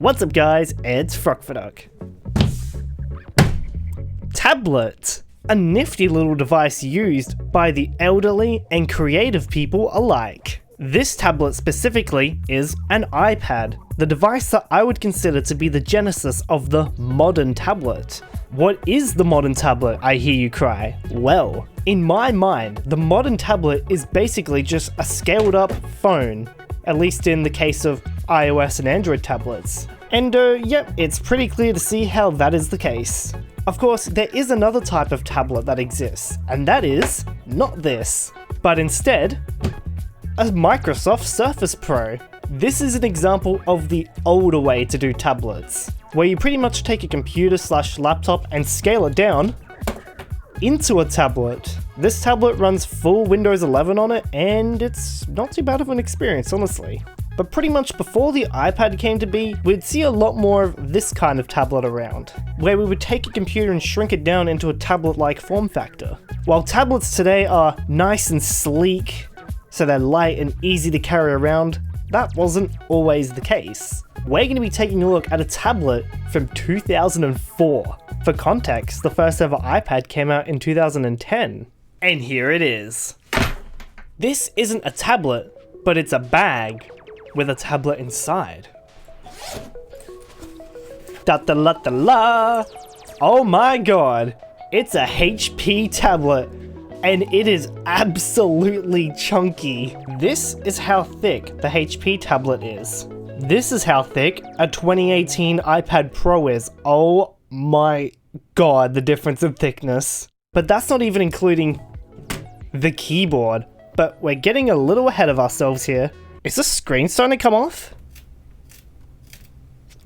What's up guys, it's Frogfaduck. Tablet, a nifty little device used by the elderly and creative people alike. This tablet specifically is an iPad, the device that I would consider to be the genesis of the modern tablet. What is the modern tablet, I hear you cry? Well, in my mind, the modern tablet is basically just a scaled up phone, at least in the case of iOS and Android tablets. And yep, it's pretty clear to see how that is the case. Of course, there is another type of tablet that exists, and that is not this, but instead, a Microsoft Surface Pro. This is an example of the older way to do tablets, where you pretty much take a computer/laptop and scale it down into a tablet. This tablet runs full Windows 11 on it, and it's not too bad of an experience, honestly. But pretty much before the iPad came to be, we'd see a lot more of this kind of tablet around, where we would take a computer and shrink it down into a tablet-like form factor. While tablets today are nice and sleek, so they're light and easy to carry around, that wasn't always the case. We're going to be taking a look at a tablet from 2004. For context, the first ever iPad came out in 2010. And here it is. This isn't a tablet, but it's a bag with a tablet inside. Da-da-la-da-la! Oh my god! It's a HP tablet, and it is absolutely chunky. This is how thick the HP tablet is. This is how thick a 2018 iPad Pro is. Oh my god, the difference in thickness. But that's not even including the keyboard. But we're getting a little ahead of ourselves here. Is the screen starting to come off?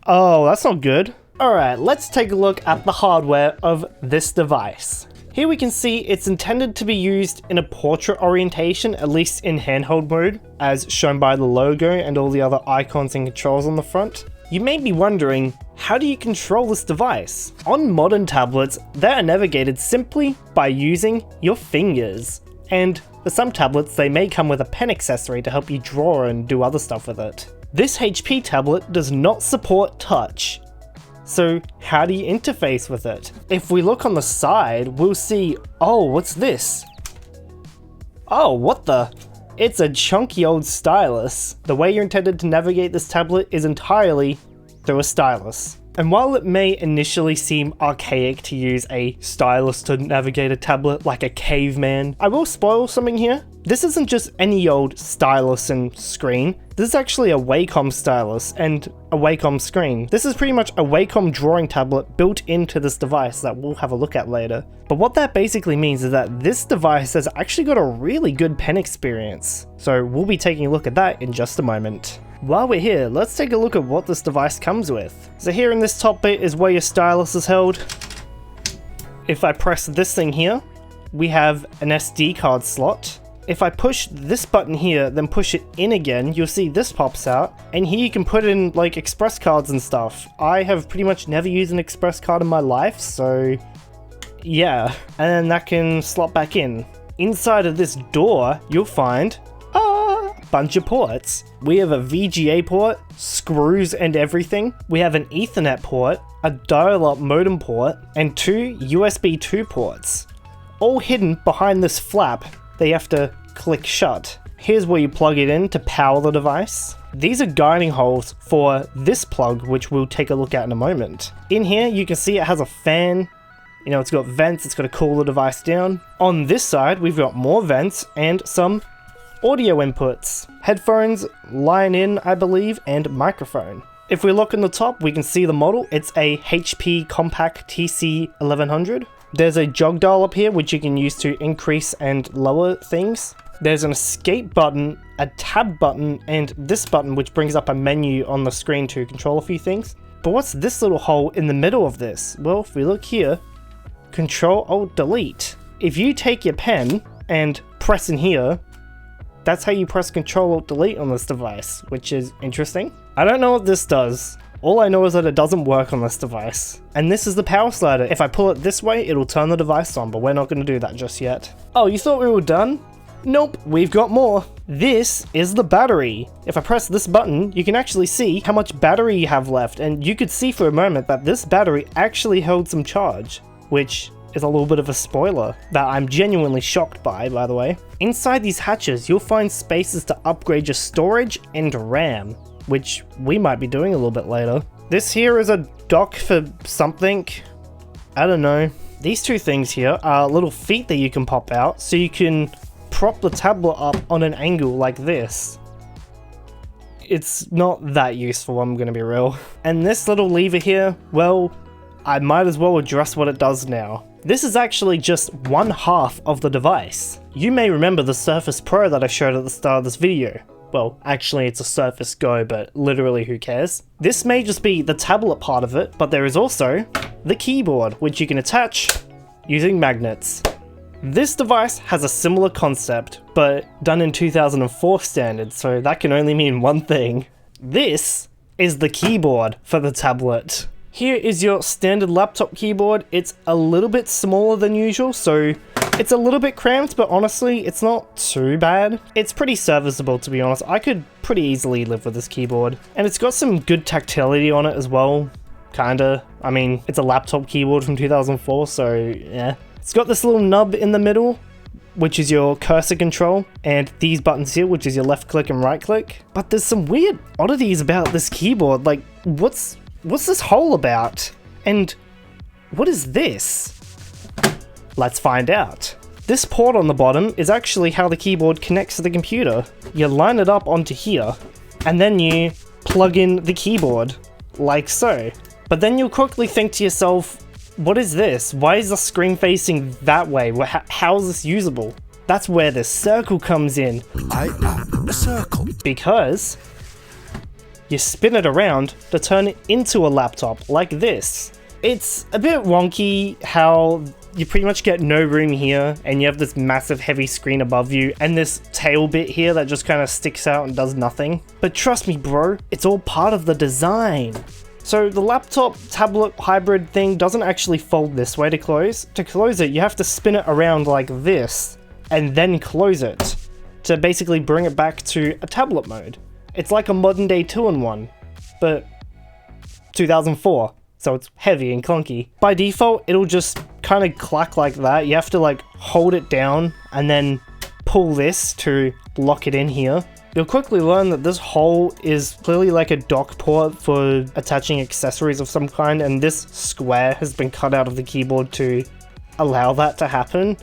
Oh, that's not good. Alright, let's take a look at the hardware of this device. Here we can see it's intended to be used in a portrait orientation, at least in handheld mode, as shown by the logo and all the other icons and controls on the front. You may be wondering, how do you control this device? On modern tablets, they are navigated simply by using your fingers. And for some tablets, they may come with a pen accessory to help you draw and do other stuff with it. This HP tablet does not support touch. So how do you interface with it? If we look on the side, we'll see, oh, what's this? Oh, what the? It's a chunky old stylus. The way you're intended to navigate this tablet is entirely through a stylus. And while it may initially seem archaic to use a stylus to navigate a tablet like a caveman, I will spoil something here. This isn't just any old stylus and screen. This is actually a Wacom stylus and a Wacom screen. This is pretty much a Wacom drawing tablet built into this device that we'll have a look at later. But what that basically means is that this device has actually got a really good pen experience. So we'll be taking a look at that in just a moment. While we're here, let's take a look at what this device comes with. So here in this top bit is where your stylus is held. If I press this thing here, we have an SD card slot. If I push this button here, then push it in again, you'll see this pops out. And here you can put in like express cards and stuff. I have pretty much never used an express card in my life, so yeah. And then that can slot back in. Inside of this door, you'll find bunch of ports. We have a VGA port, screws and everything. We have an Ethernet port, a dial-up modem port, and two USB 2 ports. All hidden behind this flap that you have to click shut. Here's where you plug it in to power the device. These are guiding holes for this plug, which we'll take a look at in a moment. In here, you can see it has a fan. You know, it's got vents, it's got to cool the device down. On this side, we've got more vents and some audio inputs, headphones, line in, I believe, and microphone. If we look in the top, we can see the model. It's a HP Compaq TC1100. There's a jog dial up here, which you can use to increase and lower things. There's an escape button, a tab button, and this button, which brings up a menu on the screen to control a few things. But what's this little hole in the middle of this? Well, if we look here, Control-Alt-Delete. If you take your pen and press in here, that's how you press Control-Alt-Delete on this device, which is interesting. I don't know what this does. All I know is that it doesn't work on this device. And this is the power slider. If I pull it this way, it'll turn the device on, but we're not going to do that just yet. Oh, you thought we were done? Nope, we've got more. This is the battery. If I press this button, you can actually see how much battery you have left, and you could see for a moment that this battery actually held some charge, which is a little bit of a spoiler that I'm genuinely shocked by the way. Inside these hatches, you'll find spaces to upgrade your storage and RAM, which we might be doing a little bit later. This here is a dock for something. I don't know. These two things here are little feet that you can pop out, so you can prop the tablet up on an angle like this. It's not that useful, I'm gonna be real. And this little lever here, well, I might as well address what it does now. This is actually just one half of the device. You may remember the Surface Pro that I showed at the start of this video. Well, actually it's a Surface Go, but literally who cares? This may just be the tablet part of it, but there is also the keyboard, which you can attach using magnets. This device has a similar concept, but done in 2004 standards, so that can only mean one thing. This is the keyboard for the tablet. Here is your standard laptop keyboard. It's a little bit smaller than usual, so it's a little bit cramped, but honestly, it's not too bad. It's pretty serviceable, to be honest. I could pretty easily live with this keyboard. And it's got some good tactility on it as well, kinda. I mean, it's a laptop keyboard from 2004, so yeah. It's got this little nub in the middle, which is your cursor control, and these buttons here, which is your left click and right click. But there's some weird oddities about this keyboard, like what's this hole about? And what is this? Let's find out. This port on the bottom is actually how the keyboard connects to the computer. You line it up onto here, and then you plug in the keyboard, like so. But then you'll quickly think to yourself, what is this? Why is the screen facing that way? How is this usable? That's where the circle comes in. I am a circle. Because you spin it around to turn it into a laptop, like this. It's a bit wonky how you pretty much get no room here, and you have this massive heavy screen above you, and this tail bit here that just kind of sticks out and does nothing. But trust me bro, it's all part of the design. So the laptop tablet hybrid thing doesn't actually fold this way to close. To close it, you have to spin it around like this, and then close it, to basically bring it back to a tablet mode. It's like a modern day 2-in-1, but 2004, so it's heavy and clunky. By default, it'll just kind of clack like that. You have to like hold it down and then pull this to lock it in here. You'll quickly learn that this hole is clearly like a dock port for attaching accessories of some kind, and this square has been cut out of the keyboard to allow that to happen.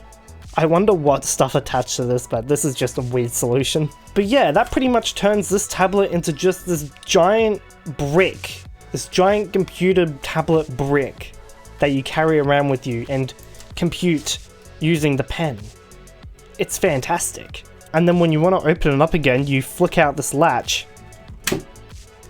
I wonder what stuff attached to this, but this is just a weird solution. But yeah, that pretty much turns this tablet into just this giant brick, this giant computer tablet brick that you carry around with you and compute using the pen. It's fantastic. And then when you want to open it up again, you flick out this latch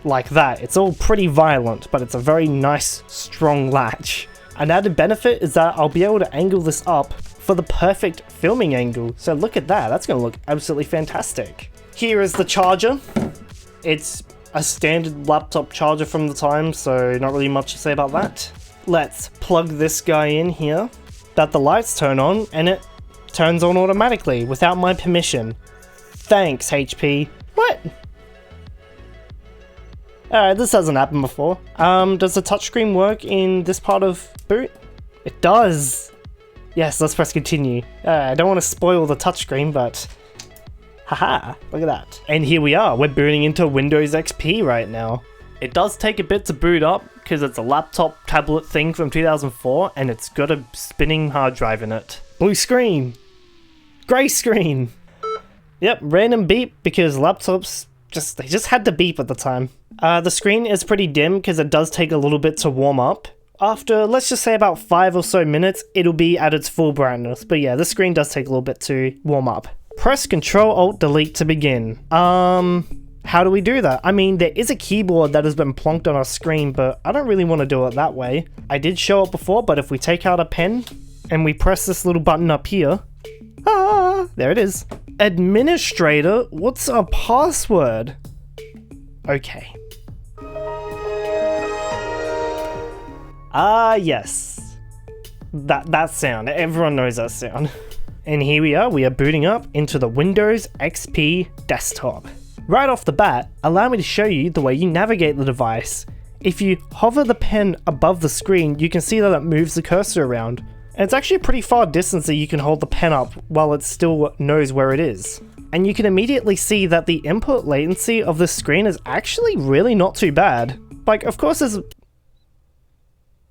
like that. It's all pretty violent, but it's a very nice, strong latch. An added benefit is that I'll be able to angle this up for the perfect filming angle. So look at that, that's going to look absolutely fantastic. Here is the charger. It's a standard laptop charger from the time, so not really much to say about that. Let's plug this guy in here. That the lights turn on, and it turns on automatically without my permission. Thanks, HP. What? Alright, this hasn't happened before. Does the touchscreen work in this part of boot? It does! Yes, let's press continue. I don't want to spoil the touchscreen, but haha, look at that. And here we are, we're booting into Windows XP right now. It does take a bit to boot up, because it's a laptop tablet thing from 2004, and it's got a spinning hard drive in it. Blue screen! Grey screen! Yep, random beep, because laptops they just had to beep at the time. The screen is pretty dim, because it does take a little bit to warm up. After, let's just say about 5 or so minutes, it'll be at its full brightness. But yeah, the screen does take a little bit to warm up. Press Ctrl-Alt-Delete to begin. How do we do that? I mean, there is a keyboard that has been plonked on our screen, but I don't really want to do it that way. I did show it before, but if we take out a pen and we press this little button up here, there it is. Administrator, what's a password? Okay. Yes. That sound. Everyone knows that sound. And here we are booting up into the Windows XP desktop. Right off the bat, allow me to show you the way you navigate the device. If you hover the pen above the screen, you can see that it moves the cursor around. And it's actually a pretty far distance that you can hold the pen up while it still knows where it is. And you can immediately see that the input latency of the screen is actually really not too bad. Like, of course there's...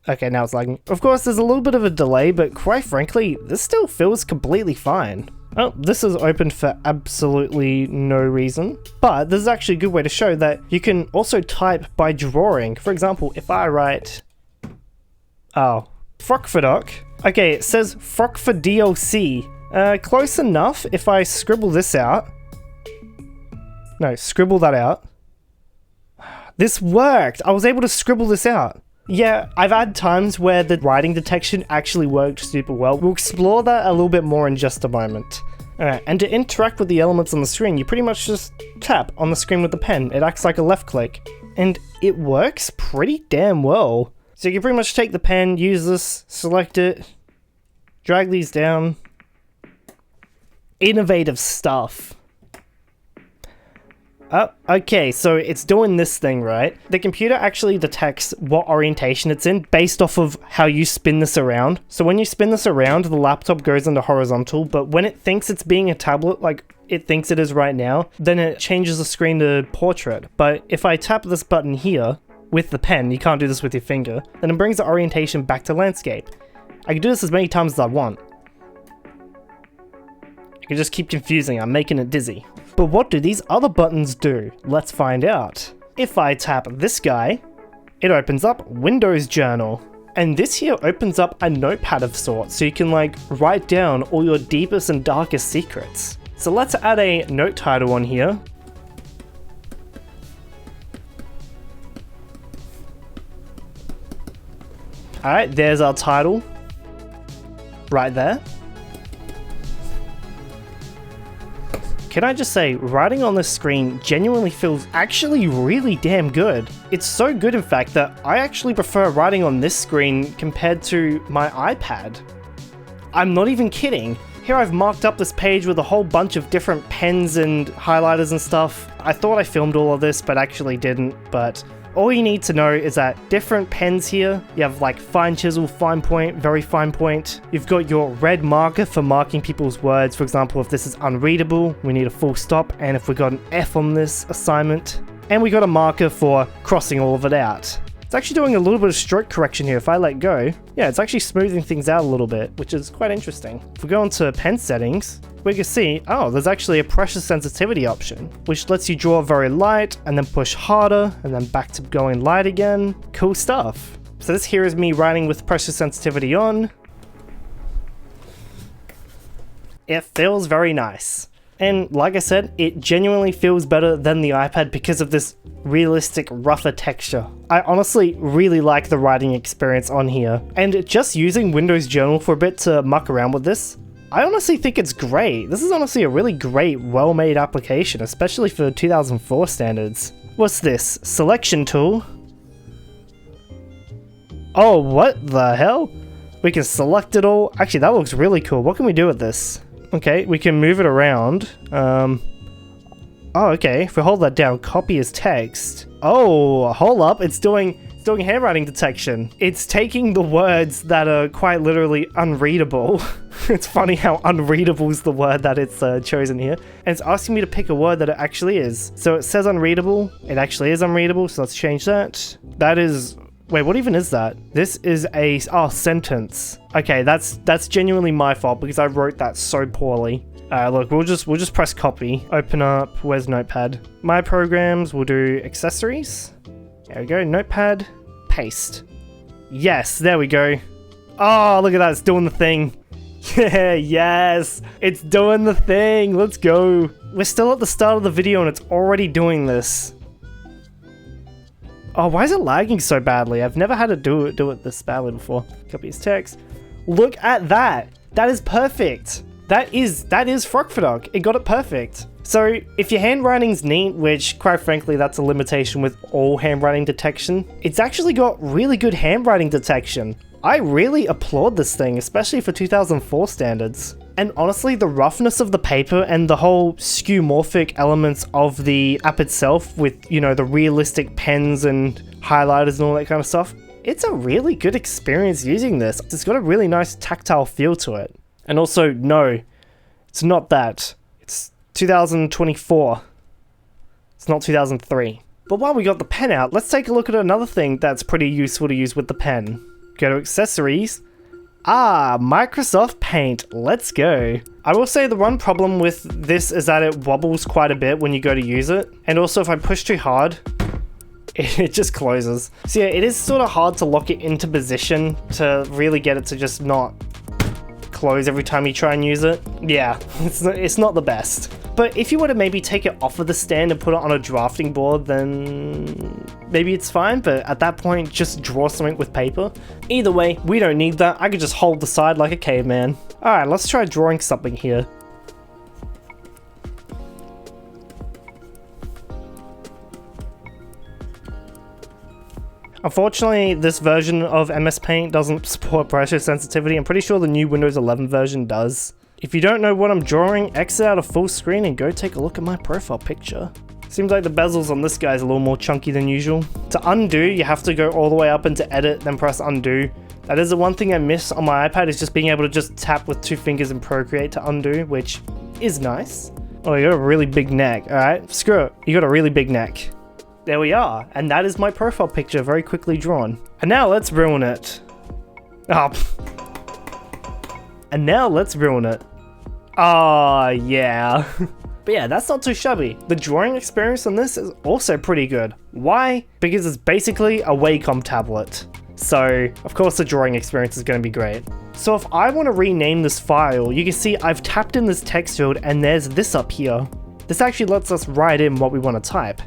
Okay, now it's lagging. Of course there's a little bit of a delay, but quite frankly, this still feels completely fine. Oh, this is opened for absolutely no reason. But this is actually a good way to show that you can also type by drawing. For example, if I write... Oh. Frokfadoc. Okay, it says Frokfa DLC. Close enough if I scribble this out. No, scribble that out. This worked! I was able to scribble this out. Yeah, I've had times where the writing detection actually worked super well. We'll explore that a little bit more in just a moment. Alright, and to interact with the elements on the screen, you pretty much just tap on the screen with the pen. It acts like a left click. And it works pretty damn well. So you can pretty much take the pen, use this, select it, drag these down. Innovative stuff. Oh, okay, so it's doing this thing, right? The computer actually detects what orientation it's in based off of how you spin this around. So when you spin this around, the laptop goes into horizontal, but when it thinks it's being a tablet, like it thinks it is right now, then it changes the screen to portrait. But if I tap this button here with the pen, you can't do this with your finger, then it brings the orientation back to landscape. I can do this as many times as I want. I can just keep confusing, I'm making it dizzy. But what do these other buttons do? Let's find out. If I tap this guy, it opens up Windows Journal. And this here opens up a notepad of sorts, so you can like write down all your deepest and darkest secrets. So let's add a note title on here. Alright, there's our title. Right there. Can I just say, writing on this screen genuinely feels actually really damn good. It's so good in fact that I actually prefer writing on this screen compared to my iPad. I'm not even kidding. Here I've marked up this page with a whole bunch of different pens and highlighters and stuff. I thought I filmed all of this, but actually didn't, but all you need to know is that different pens here, you have like fine chisel, fine point, very fine point. You've got your red marker for marking people's words. For example, if this is unreadable, we need a full stop. And if we got an F on this assignment, and we got a marker for crossing all of it out. It's actually doing a little bit of stroke correction here. If I let go, yeah, it's actually smoothing things out a little bit, which is quite interesting. If we go into pen settings, we can see, oh, there's actually a pressure sensitivity option, which lets you draw very light and then push harder and then back to going light again. Cool stuff. So this here is me writing with pressure sensitivity on. It feels very nice. And like I said, it genuinely feels better than the iPad because of this realistic, rougher texture. I honestly really like the writing experience on here. And just using Windows Journal for a bit to muck around with this, I honestly think it's great. This is honestly a really great, well-made application, especially for 2004 standards. What's this? Selection tool? Oh, what the hell? We can select it all. Actually, that looks really cool. What can we do with this? Okay, we can move it around. Oh, okay. If we hold that down, copy as text. Oh, hold up. It's doing handwriting detection. It's taking the words that are quite literally unreadable. It's funny how unreadable is the word that it's chosen here. And it's asking me to pick a word that it actually is. So it says unreadable. It actually is unreadable. So let's change that. That is... Wait, what even is that? This is a sentence. Okay, that's genuinely my fault because I wrote that so poorly. Look, we'll just press copy. Open up. Where's Notepad? My programs. We'll do accessories. There we go. Notepad. Paste. Yes, there we go. Oh, look at that. It's doing the thing. Yeah, yes. It's doing the thing. Let's go. We're still at the start of the video and it's already doing this. Oh, why is it lagging so badly? I've never had to do it this badly before. Copy as text. Look at that. That is perfect. That is Frokfadoc. It got it perfect. So if your handwriting's neat, which quite frankly that's a limitation with all handwriting detection, it's actually got really good handwriting detection. I really applaud this thing, especially for 2004 standards. And honestly, the roughness of the paper and the whole skeuomorphic elements of the app itself with, you know, the realistic pens and highlighters and all that kind of stuff, it's a really good experience using this. It's got a really nice tactile feel to it. And also, no, it's not that. It's 2024. It's not 2003. But while we got the pen out, let's take a look at another thing that's pretty useful to use with the pen. Go to accessories. Microsoft Paint. Let's go. I will say the one problem with this is that it wobbles quite a bit when you go to use it. And also if I push too hard, it just closes. So yeah, it is sort of hard to lock it into position to really get it to just not close every time you try and use it. Yeah, it's not the best. But if you were to maybe take it off of the stand and put it on a drafting board, then maybe it's fine, but at that point, just draw something with paper. Either way, we don't need that. I could just hold the side like a caveman. Alright, let's try drawing something here. Unfortunately, this version of MS Paint doesn't support pressure sensitivity. I'm pretty sure the new Windows 11 version does. If you don't know what I'm drawing, exit out of full screen and go take a look at my profile picture. Seems like the bezels on this guy is a little more chunky than usual. To undo, you have to go all the way up into edit, then press undo. That is the one thing I miss on my iPad, is just being able to just tap with 2 fingers in Procreate to undo, which is nice. Oh, you got a really big neck. Alright, screw it. You got a really big neck. There we are, and that is my profile picture, very quickly drawn. And now let's ruin it. And now let's ruin it. Yeah. But yeah, that's not too shabby. The drawing experience on this is also pretty good. Why? Because it's basically a Wacom tablet. So, of course the drawing experience is going to be great. So if I want to rename this file, you can see I've tapped in this text field and there's this up here. This actually lets us write in what we want to type.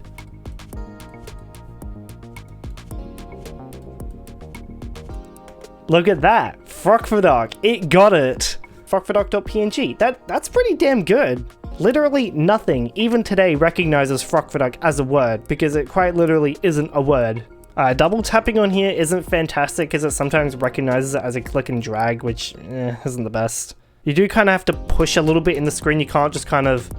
Look at that, Frogfadoc, it got it. Frogfadoc.png, that's pretty damn good. Literally nothing, even today, recognizes Frogfadoc as a word, because it quite literally isn't a word. Double tapping on here isn't fantastic because it sometimes recognizes it as a click and drag, which isn't the best. You do kind of have to push a little bit in the screen, you can't just kind of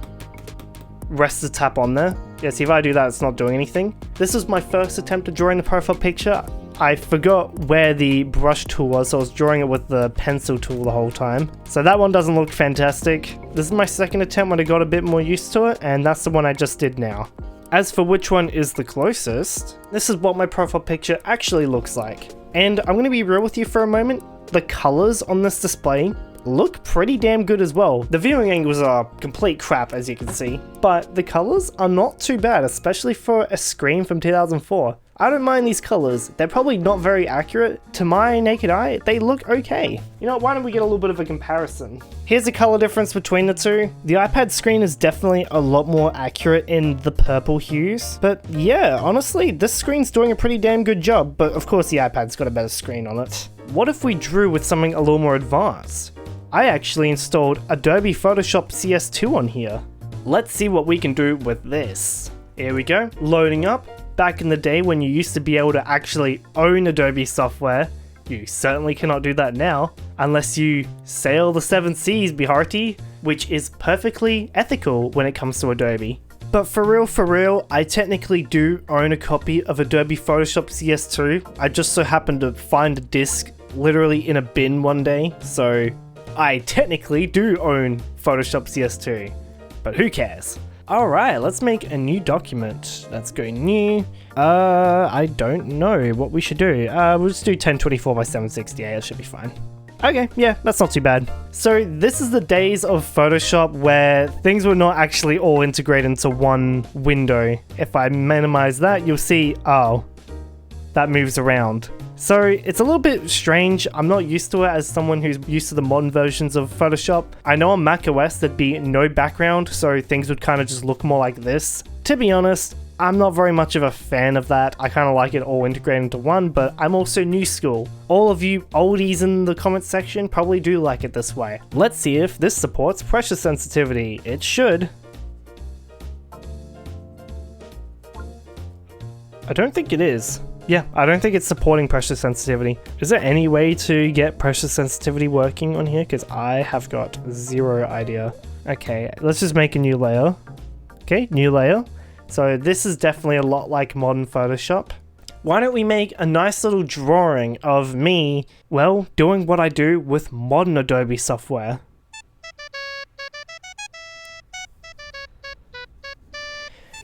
rest the tap on there. Yeah, see if I do that, it's not doing anything. This was my first attempt at drawing the profile picture. I forgot where the brush tool was, so I was drawing it with the pencil tool the whole time. So that one doesn't look fantastic. This is my second attempt when I got a bit more used to it, and that's the one I just did now. As for which one is the closest, this is what my profile picture actually looks like. And I'm going to be real with you for a moment, the colors on this display look pretty damn good as well. The viewing angles are complete crap, as you can see, but the colors are not too bad, especially for a screen from 2004. I don't mind these colors. They're probably not very accurate. To my naked eye, they look okay. You know, why don't we get a little bit of a comparison? Here's the color difference between the two. The iPad screen is definitely a lot more accurate in the purple hues. But yeah, honestly, this screen's doing a pretty damn good job. But of course the iPad's got a better screen on it. What if we drew with something a little more advanced? I actually installed Adobe Photoshop CS2 on here. Let's see what we can do with this. Here we go, loading up. Back in the day when you used to be able to actually own Adobe software, you certainly cannot do that now, unless you sail the 7 seas, Biharti, which is perfectly ethical when it comes to Adobe. But for real, I technically do own a copy of Adobe Photoshop CS2. I just so happened to find a disc literally in a bin one day, so I technically do own Photoshop CS2, but who cares? Alright, let's make a new document. Let's go new. I don't know what we should do. We'll just do 1024 by 768, that should be fine. Okay, yeah, that's not too bad. So this is the days of Photoshop where things were not actually all integrated into one window. If I minimize that, you'll see, oh, that moves around. So it's a little bit strange. I'm not used to it as someone who's used to the modern versions of Photoshop. I know on macOS there'd be no background, so things would kind of just look more like this. To be honest, I'm not very much of a fan of that. I kind of like it all integrated into one, but I'm also new school. All of you oldies in the comments section probably do like it this way. Let's see if this supports pressure sensitivity. It should. I don't think it is. Yeah, I don't think it's supporting pressure sensitivity. Is there any way to get pressure sensitivity working on here? Because I have got zero idea. Okay, let's just make a new layer. Okay, new layer. So this is definitely a lot like modern Photoshop. Why don't we make a nice little drawing of me, well, doing what I do with modern Adobe software.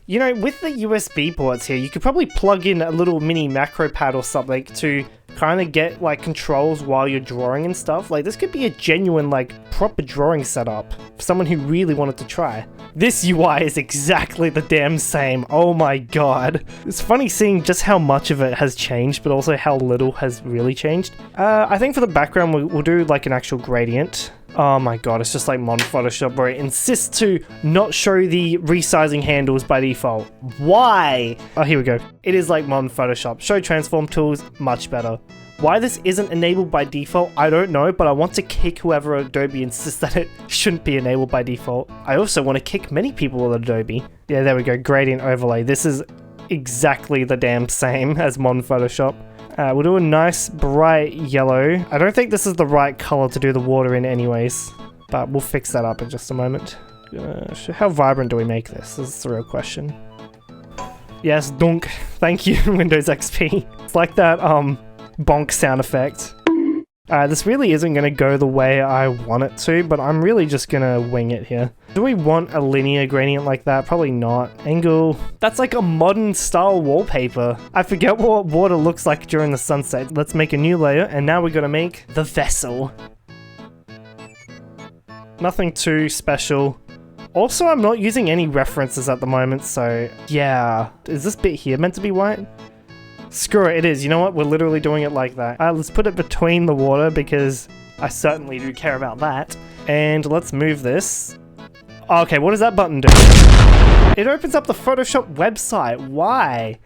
You know, with the USB ports here, you could probably plug in a little mini macro pad or something to kind of get like controls while you're drawing and stuff. Like this could be a genuine like proper drawing setup for someone who really wanted to try. This UI is exactly the damn same. Oh my god. It's funny seeing just how much of it has changed, but also how little has really changed. I think for the background, we'll do like an actual gradient. Oh my god, it's just like modern Photoshop where it insists to not show the resizing handles by default. Why? Oh, here we go. It is like modern Photoshop. Show transform tools, much better. Why this isn't enabled by default, I don't know, but I want to kick whoever at Adobe insists that it shouldn't be enabled by default. I also want to kick many people at Adobe. Yeah, there we go, gradient overlay. This is exactly the damn same as modern Photoshop. We'll do a nice bright yellow. I don't think this is the right color to do the water in anyways, but we'll fix that up in just a moment. How vibrant do we make this? This is the real question. Yes, donk. Thank you, Windows XP. It's like that, bonk sound effect. This really isn't going to go the way I want it to, but I'm really just going to wing it here. Do we want a linear gradient like that? Probably not. Angle. That's like a modern style wallpaper. I forget what water looks like during the sunset. Let's make a new layer, and now we're going to make the vessel. Nothing too special. Also, I'm not using any references at the moment, so yeah. Is this bit here meant to be white? Screw it, it is. You know what? We're literally doing it like that. Let's put it between the water because I certainly do care about that. And let's move this. Okay, what does that button do? It opens up the Photoshop website. Why?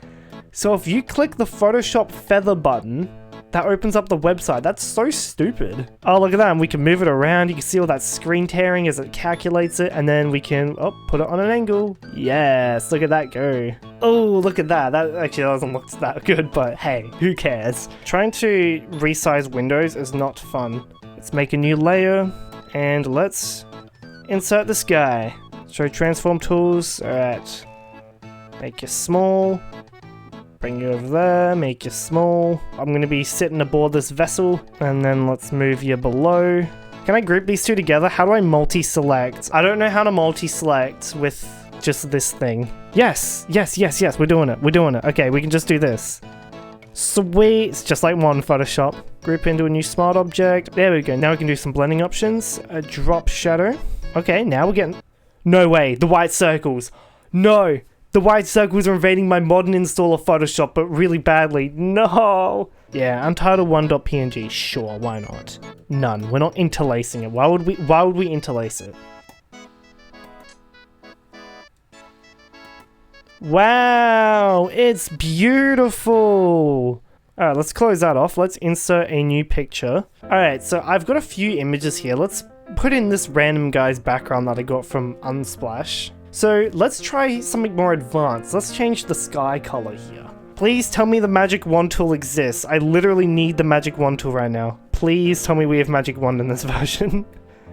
So if you click the Photoshop feather button, that opens up the website. That's so stupid. Oh, look at that. And we can move it around. You can see all that screen tearing as it calculates it. And then we can, put it on an angle. Yes, look at that go. Oh, look at that. That actually doesn't look that good, but hey, who cares? Trying to resize windows is not fun. Let's make a new layer and let's insert this guy. Show transform tools. All right. Make you small. Bring you over there, make you small. I'm going to be sitting aboard this vessel, and then let's move you below. Can I group these two together? How do I multi-select? I don't know how to multi-select with just this thing. Yes, we're doing it. Okay, we can just do this. Sweet, it's just like modern Photoshop. Group into a new smart object. There we go, now we can do some blending options. A drop shadow. Okay, now we're getting... No way, the white circles. No! The white circles are invading my modern install of Photoshop, but really badly. No! Yeah, untitled 1.png. Sure, why not? None. We're not interlacing it. Why would we interlace it? Wow, it's beautiful. All right, let's close that off. Let's insert a new picture. All right, so I've got a few images here. Let's put in this random guy's background that I got from Unsplash. So let's try something more advanced. Let's change the sky color here. Please tell me the magic wand tool exists. I literally need the magic wand tool right now. Please tell me we have magic wand in this version.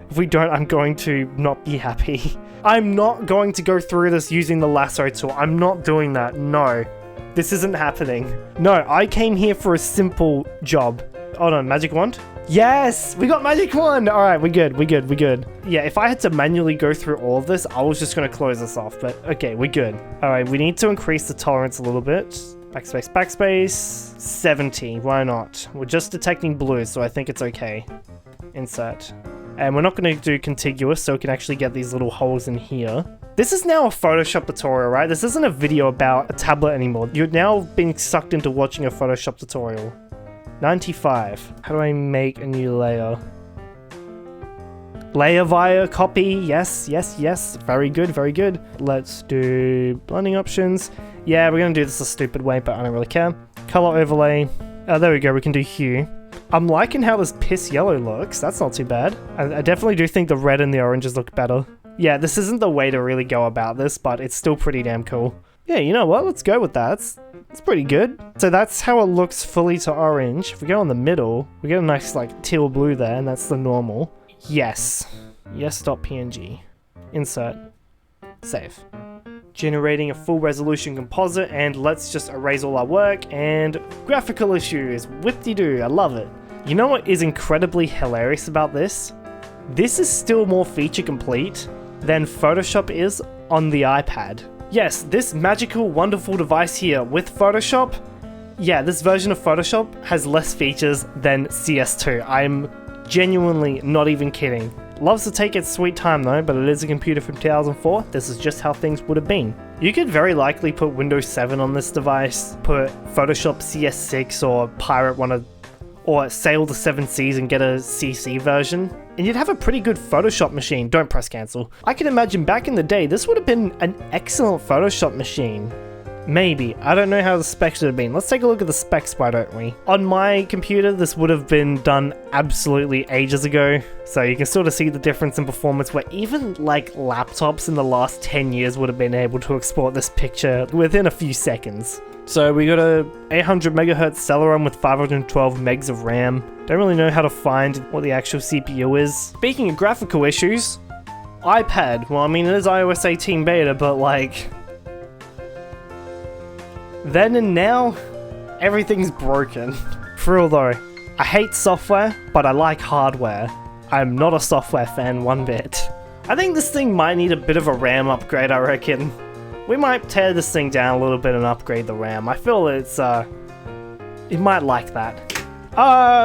If we don't, I'm going to not be happy. I'm not going to go through this using the lasso tool. I'm not doing that. No, this isn't happening. No, I came here for a simple job. Hold on, magic wand? Yes, we got magic wand. All right, we're good. Yeah, if I had to manually go through all of this, I was just going to close this off, but okay, we're good. All right, we need to increase the tolerance a little bit. Backspace, 70, why not? We're just detecting blue, so I think it's okay. Insert. And we're not going to do contiguous, so we can actually get these little holes in here. This is now a Photoshop tutorial, right? This isn't a video about a tablet anymore. You're now being sucked into watching a Photoshop tutorial. 95. How do I make a new layer? Layer via copy. Yes. Very good. Let's do blending options. Yeah, we're going to do this a stupid way, but I don't really care. Color overlay. Oh, there we go. We can do hue. I'm liking how this piss yellow looks. That's not too bad. I definitely do think the red and the oranges look better. Yeah, this isn't the way to really go about this, but it's still pretty damn cool. Yeah, you know what? Let's go with that. It's pretty good. So that's how it looks fully to orange. If we go on the middle, we get a nice like teal blue there, and that's the normal. Yes. Yes.png. Insert. Save. Generating a full resolution composite, and let's just erase all our work and graphical issues. Whip-de-doo, I love it. You know what is incredibly hilarious about this? This is still more feature complete than Photoshop is on the iPad. Yes, this magical, wonderful device here with Photoshop, yeah, this version of Photoshop has less features than CS2. I'm genuinely not even kidding. Loves to take its sweet time though, but it is a computer from 2004. This is just how things would have been. You could very likely put Windows 7 on this device, put Photoshop CS6 or pirate one of, or sail the 7 seas and get a CC version, and you'd have a pretty good Photoshop machine. Don't press cancel. I can imagine back in the day, this would have been an excellent Photoshop machine. Maybe. I don't know how the specs would have been. Let's take a look at the specs, why don't we? On my computer, this would have been done absolutely ages ago, so you can sort of see the difference in performance where even like laptops in the last 10 years would have been able to export this picture within a few seconds. So we got a 800 megahertz Celeron with 512 megs of RAM. Don't really know how to find what the actual CPU is. Speaking of graphical issues, iPad. Well, I mean, it is iOS 18 beta, but like, then and now, everything's broken. For real though, I hate software, but I like hardware. I'm not a software fan one bit. I think this thing might need a bit of a RAM upgrade, I reckon. We might tear this thing down a little bit and upgrade the RAM. I feel it's, it might like that.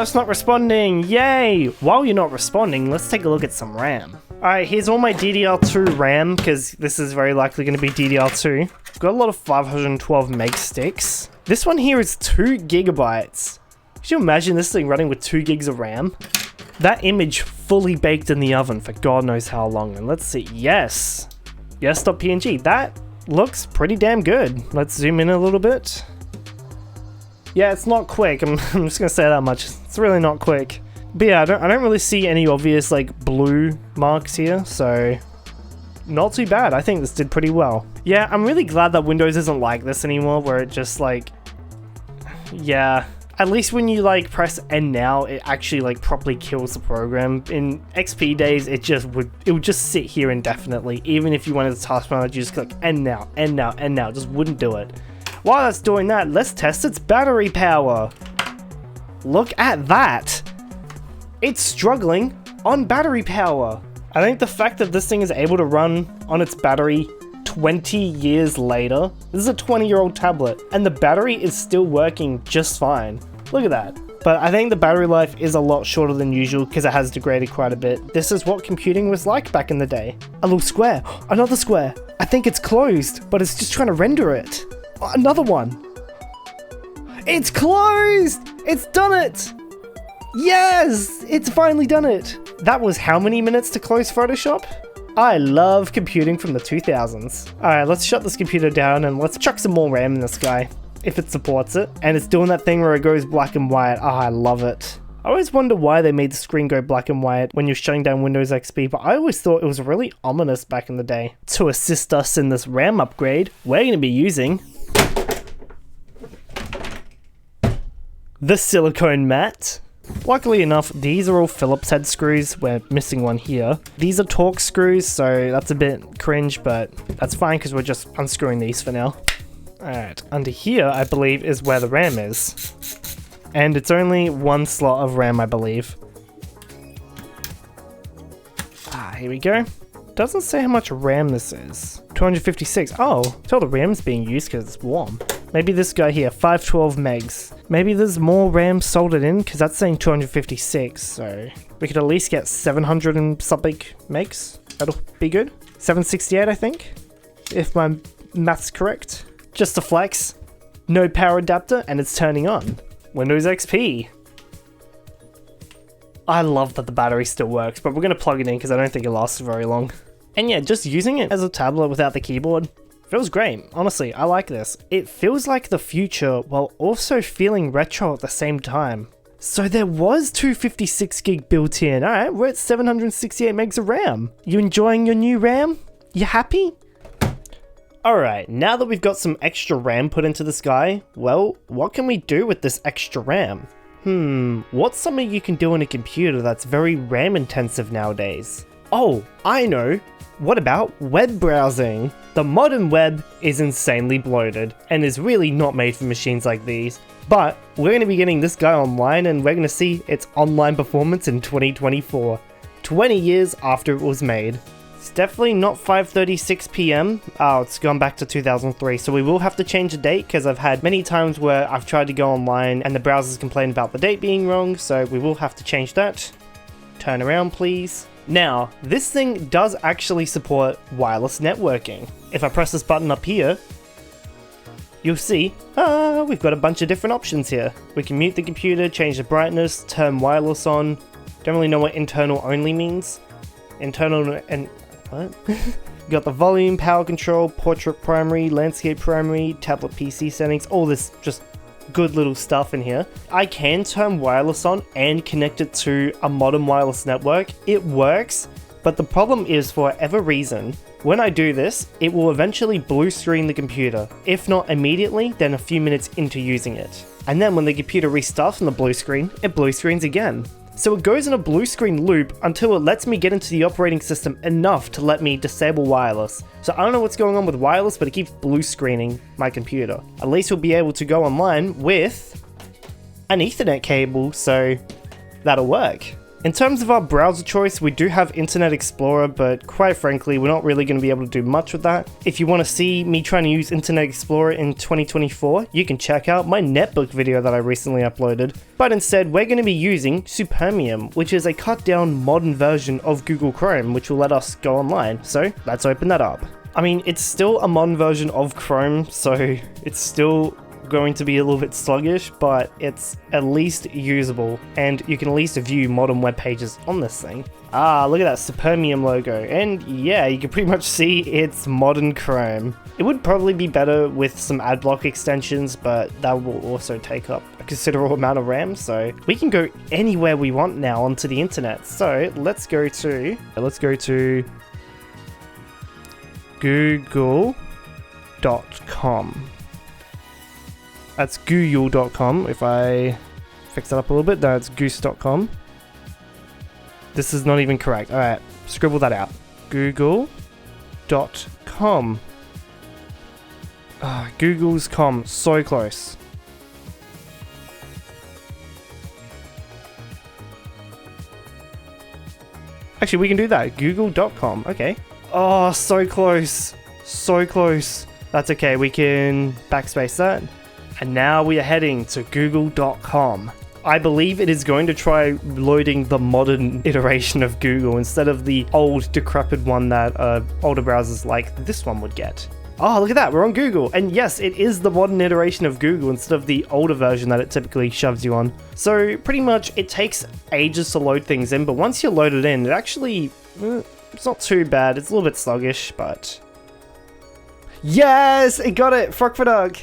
It's not responding, yay! While you're not responding, let's take a look at some RAM. Alright, here's all my DDR2 RAM, because this is very likely going to be DDR2. Got a lot of 512 meg sticks. This one here is 2 gigabytes. Could you imagine this thing running with 2 gigs of RAM? That image fully baked in the oven for God knows how long. And let's see, yes! Yes.png, that looks pretty damn good. Let's zoom in a little bit. Yeah, it's not quick, I'm just gonna say that much. It's really not quick. But yeah, I don't really see any obvious like blue marks here, so not too bad. I think this did pretty well. Yeah, I'm really glad that Windows isn't like this anymore, where it just like, yeah, at least when you like press end now, it actually like properly kills the program. In XP days, it would just sit here indefinitely. Even if you wanted the task manager, you just click end now, end now, end now, it just wouldn't do it. While that's doing that, let's test its battery power. Look at that. It's struggling on battery power. I think the fact that this thing is able to run on its battery 20 years later, this is a 20-year-old tablet, and the battery is still working just fine. Look at that. But I think the battery life is a lot shorter than usual because it has degraded quite a bit. This is what computing was like back in the day. A little square, another square. I think it's closed, but it's just trying to render it. Another one. It's closed! It's done it! Yes! It's finally done it! That was how many minutes to close Photoshop? I love computing from the 2000s. Alright, let's shut this computer down and let's chuck some more RAM in this guy, if it supports it. And it's doing that thing where it goes black and white. I love it. I always wonder why they made the screen go black and white when you're shutting down Windows XP, but I always thought it was really ominous back in the day. To assist us in this RAM upgrade, we're going to be using the silicone mat. Luckily enough, these are all Phillips head screws. We're missing one here. These are Torx screws, so that's a bit cringe, but that's fine because we're just unscrewing these for now. Alright, under here, I believe, is where the RAM is. And it's only one slot of RAM, I believe. Here we go. Doesn't say how much RAM this is. 256. Oh, so the RAM's being used because it's warm. Maybe this guy here, 512 megs. Maybe there's more RAM soldered in because that's saying 256. So we could at least get 700 and something megs. That'll be good. 768, I think, if my math's correct. Just a flex. No power adapter, and it's turning on. Windows XP. I love that the battery still works, but we're going to plug it in because I don't think it lasts very long. And yeah, just using it as a tablet without the keyboard feels great. Honestly, I like this. It feels like the future while also feeling retro at the same time. So there was 256 gig built in. Alright, we're at 768 megs of RAM. You enjoying your new RAM? You happy? Alright, now that we've got some extra RAM put into this guy, well, what can we do with this extra RAM? What's something you can do on a computer that's very RAM intensive nowadays? Oh, I know! What about web browsing? The modern web is insanely bloated and is really not made for machines like these, but we're going to be getting this guy online and we're going to see its online performance in 2024, 20 years after it was made. It's definitely not 5:36 PM. Oh, it's gone back to 2003, so we will have to change the date because I've had many times where I've tried to go online and the browsers complain about the date being wrong, so we will have to change that. Turn around, please. Now, this thing does actually support wireless networking. If I press this button up here, you'll see, we've got a bunch of different options here. We can mute the computer, change the brightness, turn wireless on. Don't really know what internal only means. Internal and what? Got the volume, power control, portrait primary, landscape primary, tablet PC settings, all this just good little stuff in here. I can turn wireless on and connect it to a modern wireless network. It works, but the problem is, for whatever reason, when I do this, it will eventually blue screen the computer. If not immediately, then a few minutes into using it. And then when the computer restarts on the blue screen, it blue screens again. So it goes in a blue screen loop until it lets me get into the operating system enough to let me disable wireless. So I don't know what's going on with wireless, but it keeps blue screening my computer. At least we'll be able to go online with an Ethernet cable, so that'll work. In terms of our browser choice, we do have Internet Explorer, but quite frankly, we're not really going to be able to do much with that. If you want to see me trying to use Internet Explorer in 2024, you can check out my netbook video that I recently uploaded. But instead, we're going to be using Supermium, which is a cut down modern version of Google Chrome, which will let us go online. So let's open that up. I mean, it's still a modern version of Chrome, so it's still going to be a little bit sluggish, but it's at least usable, and you can at least view modern web pages on this thing. Ah, look at that Supermium logo, and yeah, you can pretty much see it's modern Chrome. It would probably be better with some adblock extensions, but that will also take up a considerable amount of RAM, so we can go anywhere we want now onto the internet. So let's go to google.com. That's google.com. If I fix that up a little bit, no, it's goose.com. This is not even correct. Alright, scribble that out. Google.com. Google's com, so close. Actually, we can do that. Google.com, okay. Oh, so close. So close. That's okay, we can backspace that. And now we are heading to google.com. I believe it is going to try loading the modern iteration of Google instead of the old decrepit one that older browsers like this one would get. Oh, look at that, we're on Google. And yes, it is the modern iteration of Google instead of the older version that it typically shoves you on. So pretty much it takes ages to load things in, but once you load it in, it actually, it's not too bad. It's a little bit sluggish, but... Yes, it got it, Frog for Dog.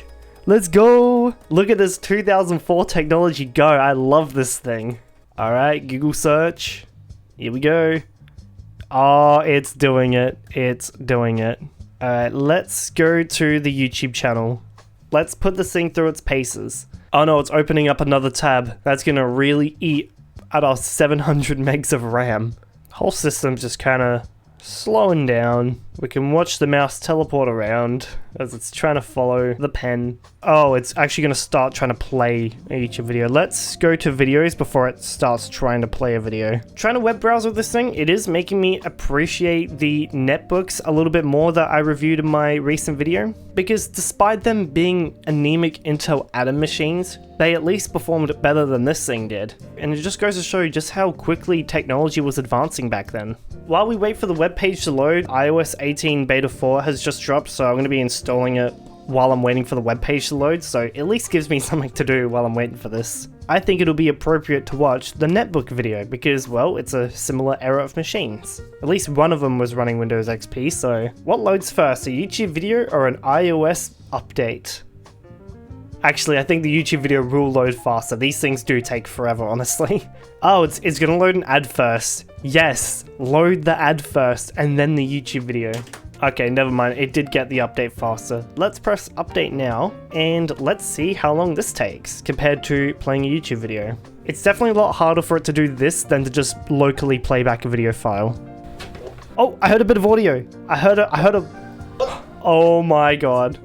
Let's go! Look at this 2004 technology go. I love this thing. Alright, Google search. Here we go. Oh, it's doing it. It's doing it. Alright, let's go to the YouTube channel. Let's put this thing through its paces. Oh no, it's opening up another tab. That's gonna really eat at our 700 megs of RAM. Whole system's just kinda slowing down. We can watch the mouse teleport around as it's trying to follow the pen. Oh, it's actually going to start trying to play each video. Let's go to videos before it starts trying to play a video. Trying to web browse with this thing, it is making me appreciate the netbooks a little bit more that I reviewed in my recent video, because despite them being anemic Intel Atom machines, they at least performed better than this thing did. And it just goes to show just how quickly technology was advancing back then. While we wait for the web page to load, iOS 18 Beta 4 has just dropped, so I'm going to be installing it while I'm waiting for the web page to load, so it at least gives me something to do while I'm waiting for this. I think it'll be appropriate to watch the netbook video because, well, it's a similar era of machines. At least one of them was running Windows XP, so what loads first, a YouTube video or an iOS update? Actually, I think the YouTube video will load faster. These things do take forever, honestly. Oh, it's gonna load an ad first. Yes, load the ad first and then the YouTube video. Okay, never mind. It did get the update faster. Let's press update now, and let's see how long this takes compared to playing a YouTube video. It's definitely a lot harder for it to do this than to just locally play back a video file. Oh, I heard a bit of audio. I heard a... Oh my god.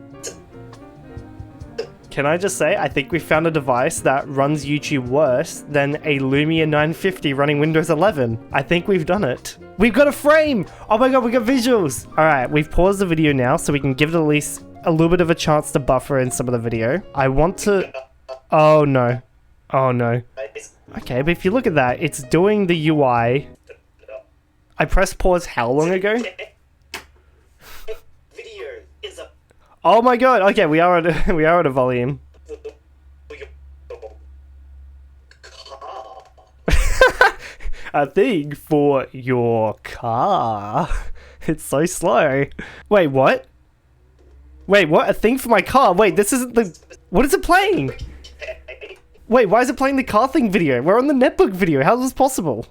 Can I just say, I think we found a device that runs YouTube worse than a Lumia 950 running Windows 11. I think we've done it. We've got a frame! Oh my god, we got visuals! Alright, we've paused the video now so we can give it at least a little bit of a chance to buffer in some of the video. I want to... Oh no. Oh no. Okay, but if you look at that, it's doing the UI. I pressed pause how long ago? Oh my god, okay, we are at a volume. A thing for your car. It's so slow. Wait, what? Wait, what? A thing for my car? Wait, this isn't the... What is it playing? Wait, why is it playing the car thing video? We're on the netbook video. How is this possible?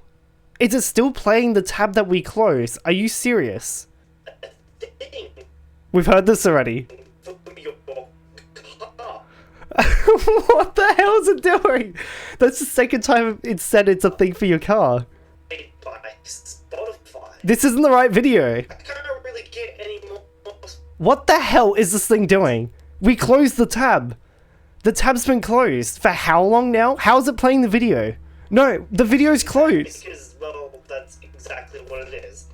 Is it still playing the tab that we closed? Are you serious? We've heard this already. What the hell is it doing? That's the second time it said it's a thing for your car. This isn't the right video. I can't really get any more. What the hell is this thing doing? We closed the tab. The tab's been closed. For how long now? How is it playing the video? No, the video's closed. Because, well, that's exactly what it is.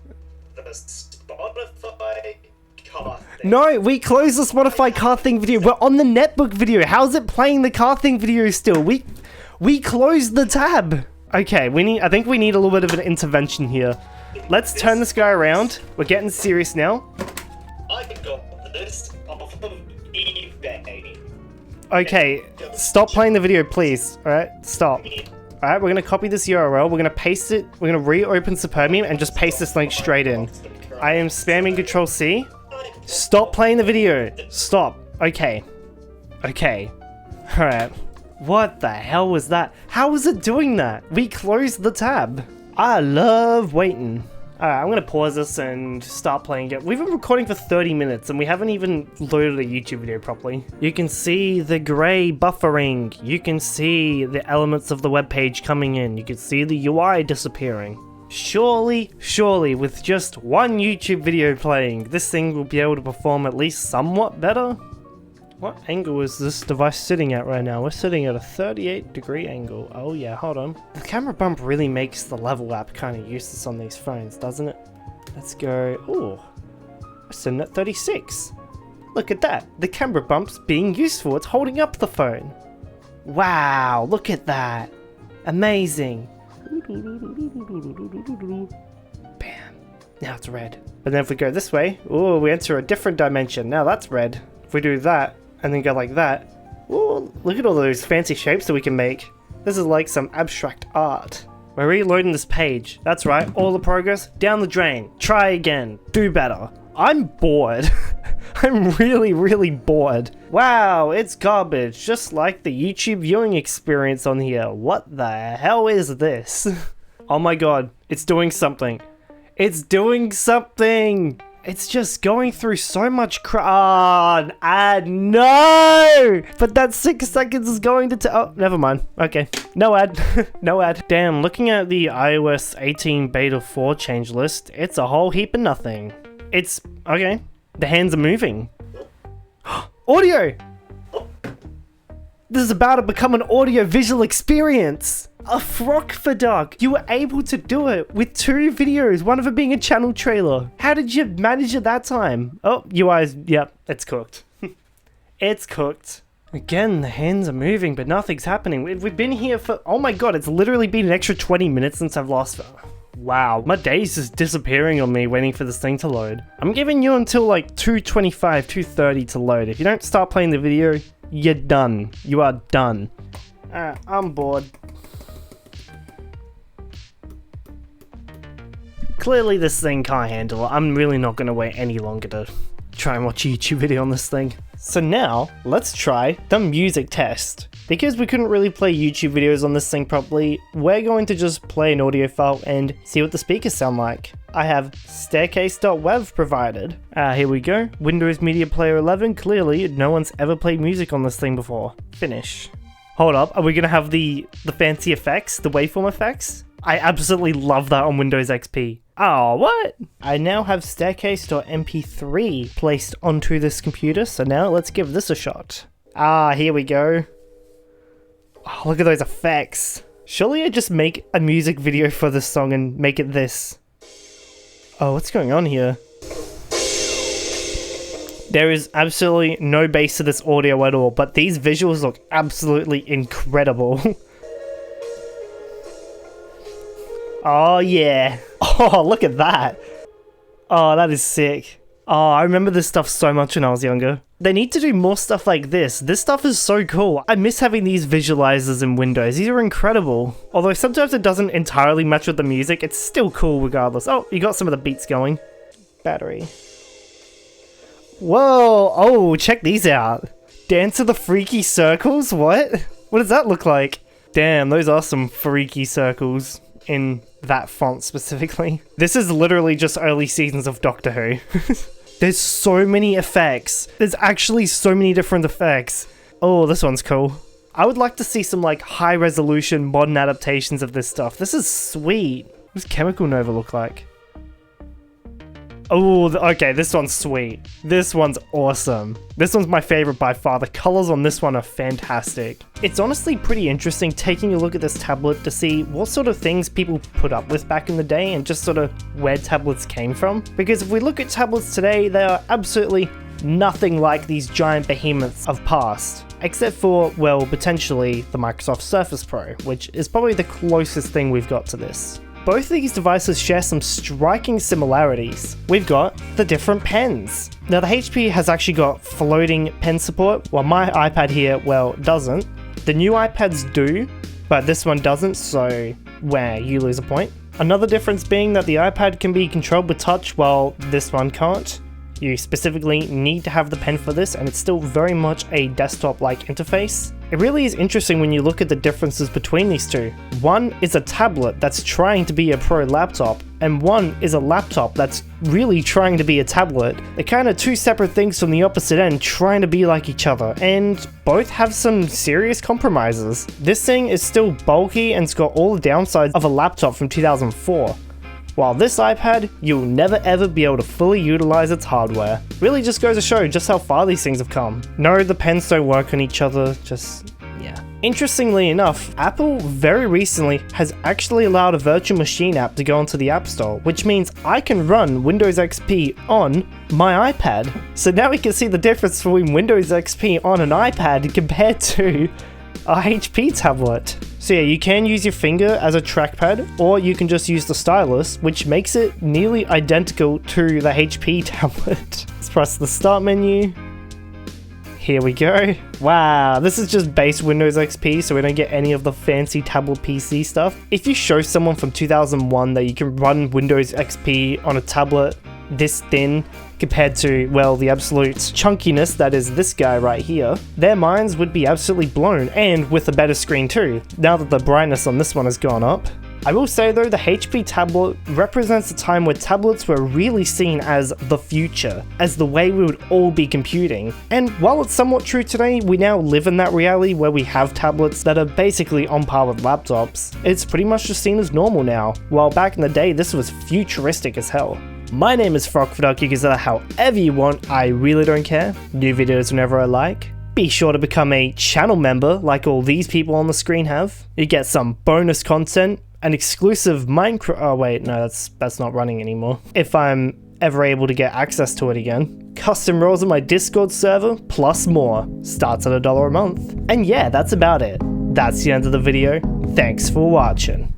The Spotify car thing. No, we closed the Spotify car thing video. We're on the netbook video. How's it playing the car thing video still? We closed the tab. Okay, I think we need a little bit of an intervention here. Let's turn this guy around. We're getting serious now. I got this off of eBay. Okay, stop playing the video, please. Alright, stop. Alright, we're gonna copy this URL. We're gonna paste it. We're gonna reopen Supermium and just paste this link straight in. I am spamming Control-C. Stop playing the video. Stop. Okay. Okay. Alright. What the hell was that? How was it doing that? We closed the tab. I love waiting. Alright, I'm gonna pause this and start playing it. We've been recording for 30 minutes and we haven't even loaded a YouTube video properly. You can see the grey buffering. You can see the elements of the web page coming in. You can see the UI disappearing. Surely, with just one YouTube video playing, this thing will be able to perform at least somewhat better? What angle is this device sitting at right now? We're sitting at a 38-degree angle. Oh yeah, hold on. The camera bump really makes the level app kind of useless on these phones, doesn't it? Let's go... Ooh. We're sitting at 36. Look at that. The camera bump's being useful. It's holding up the phone. Wow, look at that. Amazing. Bam. Now it's red. But then if we go this way, ooh, we enter a different dimension. Now that's red. If we do that, and then go like that, ooh, look at all those fancy shapes that we can make. This is like some abstract art. We're reloading this page. That's right, all the progress, down the drain. Try again, do better. I'm bored. I'm really bored. Wow, it's garbage, just like the YouTube viewing experience on here. What the hell is this? Oh my god, it's doing something. It's doing something! It's just going through so much ad, no! But that 6 seconds is going to oh, never mind. Okay, no ad, no ad. Damn, looking at the iOS 18 beta 4 change list, it's a whole heap of nothing. It's, okay, the hands are moving. Audio! This is about to become an audio-visual experience. A frock for Doug. You were able to do it with 2 videos, one of them being a channel trailer. How did you manage it that time? Oh, UI's, yep, it's cooked. It's cooked. Again, the hands are moving, but nothing's happening. We've been here for, oh my god, it's literally been an extra 20 minutes since I've lost. Wow, my day's just disappearing on me waiting for this thing to load. I'm giving you until like 2:25, 2:30 to load. If you don't start playing the video, you're done. You are done. I'm bored. Clearly this thing can't handle it. I'm really not going to wait any longer to try and watch a YouTube video on this thing. So now, let's try the music test. Because we couldn't really play YouTube videos on this thing properly, we're going to just play an audio file and see what the speakers sound like. I have staircase.wav provided. Here we go. Windows Media Player 11. Clearly, no one's ever played music on this thing before. Finish. Hold up, are we gonna have the fancy effects? The waveform effects? I absolutely love that on Windows XP. Oh, what? I now have staircase.mp3 placed onto this computer, so now let's give this a shot. Here we go. Oh, look at those effects. Surely I just make a music video for this song and make it this. Oh, what's going on here? There is absolutely no bass to this audio at all, but these visuals look absolutely incredible. Oh yeah. Oh, look at that. Oh, that is sick. Oh, I remember this stuff so much when I was younger. They need to do more stuff like this. This stuff is so cool. I miss having these visualizers in Windows. These are incredible. Although sometimes it doesn't entirely match with the music, it's still cool regardless. Oh, you got some of the beats going. Battery. Whoa, oh, check these out. Dance of the Freaky Circles? What? What does that look like? Damn, those are some freaky circles in that font specifically. This is literally just early seasons of Doctor Who. There's so many effects. There's actually so many different effects. Oh, this one's cool. I would like to see some like high resolution modern adaptations of this stuff. This is sweet. What does Chemical Nova look like? Oh, okay, this one's sweet. This one's awesome. This one's my favorite by far. The colors on this one are fantastic. It's honestly pretty interesting taking a look at this tablet to see what sort of things people put up with back in the day and just sort of where tablets came from. Because if we look at tablets today, they are absolutely nothing like these giant behemoths of past. Except for, well, potentially the Microsoft Surface Pro, which is probably the closest thing we've got to this. Both of these devices share some striking similarities. We've got the different pens. Now the HP has actually got floating pen support, while my iPad here, well, doesn't. The new iPads do, but this one doesn't, so where you lose a point. Another difference being that the iPad can be controlled with touch while this one can't. You specifically need to have the pen for this, and it's still very much a desktop-like interface. It really is interesting when you look at the differences between these two. One is a tablet that's trying to be a pro laptop, and one is a laptop that's really trying to be a tablet. They're kind of two separate things from the opposite end trying to be like each other, and both have some serious compromises. This thing is still bulky and it's got all the downsides of a laptop from 2004. While this iPad, you'll never ever be able to fully utilize its hardware. Really just goes to show just how far these things have come. No, the pens don't work on each other, just yeah. Interestingly enough, Apple very recently has actually allowed a virtual machine app to go onto the App Store, which means I can run Windows XP on my iPad. So now we can see the difference between Windows XP on an iPad compared to a HP tablet. So yeah, you can use your finger as a trackpad, or you can just use the stylus, which makes it nearly identical to the HP tablet. Let's press the start menu. Here we go. Wow, this is just base Windows XP, so we don't get any of the fancy tablet PC stuff. If you show someone from 2001 that you can run Windows XP on a tablet this thin compared to, well, the absolute chunkiness that is this guy right here, their minds would be absolutely blown, and with a better screen too, now that the brightness on this one has gone up. I will say though, the HP tablet represents a time where tablets were really seen as the future, as the way we would all be computing. And while it's somewhat true today, we now live in that reality where we have tablets that are basically on par with laptops. It's pretty much just seen as normal now, while back in the day this was futuristic as hell. My name is Frogford. You can say that however you want, I really don't care. New videos whenever I like. Be sure to become a channel member like all these people on the screen have. You get some bonus content, an exclusive Minecraft— oh wait, no, that's not running anymore. If I'm ever able to get access to it again. Custom roles on my Discord server, plus more. Starts at $1 a month. And yeah, that's about it. That's the end of the video. Thanks for watching.